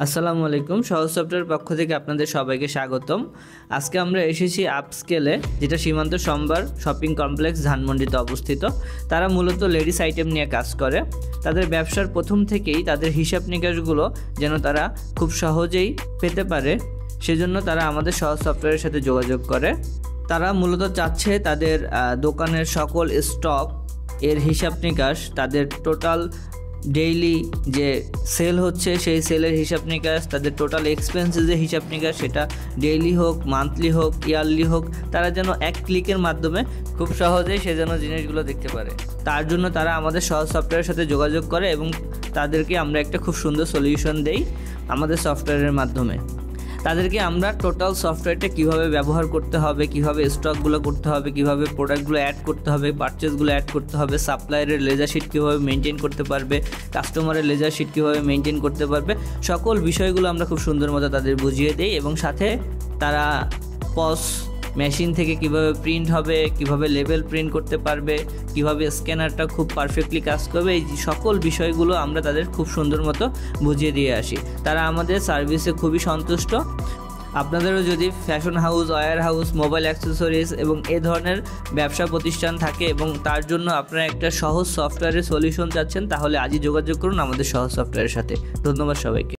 আসসালামু আলাইকুম। সহজ সফটওয়্যার পক্ষ থেকে আপনাদের সবাইকে স্বাগতম। আজকে আমরা এসেছি আপস্কেলে, যেটা সীমান্ত সম্ভার শপিং কমপ্লেক্স ধানমন্ডিতে অবস্থিত। তারা মূলত লেডিস আইটেম নিয়ে কাজ করে। তাদের ব্যবসার প্রথম থেকেই তাদের হিসাব নিকাশগুলো যেন তারা খুব সহজেই পেতে পারে, সেজন্য তারা আমাদের সহজ সফটওয়্যারের সাথে যোগাযোগ করে। তারা মূলত চাচ্ছে তাদের দোকানের সকল স্টক এর হিসাব নিকাশ, তাদের টোটাল ডেইলি যে সেল হচ্ছে সেই সেলের হিসাব নিকাশ, তাদের টোটাল এক্সপেন্সেসের হিসাব নিকাশ, সেটা ডেইলি হোক, মান্থলি হোক, ইয়ারলি হোক, তারা যেন এক ক্লিকের মাধ্যমে খুব সহজেই সে যেন জিনিসগুলো দেখতে পারে। তার জন্য তারা আমাদের সহজ সফটওয়্যারের সাথে যোগাযোগ করে এবং তাদেরকে আমরা একটা খুব সুন্দর সলিউশন দেই আমাদের সফটওয়্যারের মাধ্যমে। তাদেরকে আমরা টোটাল সফটওয়্যারটা কীভাবে ব্যবহার করতে হবে, কীভাবে স্টকগুলো করতে হবে, কীভাবে প্রোডাক্টগুলো অ্যাড করতে হবে, পারচেসগুলো অ্যাড করতে হবে, সাপ্লায়ারের লেজার শিট কীভাবে মেনটেন করতে পারবে, কাস্টমারের লেজার শিট কীভাবে মেনটেন করতে পারবে, সকল বিষয়গুলো আমরা খুব সুন্দর মতো তাদের বুঝিয়ে দিই। এবং সাথে তারা পস মেশিন থেকে কিভাবে প্রিন্ট হবে, কিভাবে লেবেল প্রিন্ট করতে পারবে, কিভাবে স্ক্যানারটা খুব পারফেক্টলি কাজ করবে, এই সকল বিষয়গুলো আমরা তাদের খুব সুন্দর মতো বুঝিয়ে দিয়ে আসি। তারা আমাদের সার্ভিসে খুবই সন্তুষ্ট। আপনাদেরও যদি fashion house, warehouse, mobile accessories এবং এ ধরনের ব্যবসা প্রতিষ্ঠান থাকে এবং তার জন্য আপনারা একটা সহজ সফটওয়্যারের সলিউশন চাচ্ছেন, তাহলে আজই যোগাযোগ করুন আমাদের সহজ সফটওয়্যারের সাথে। ধন্যবাদ সবাইকে।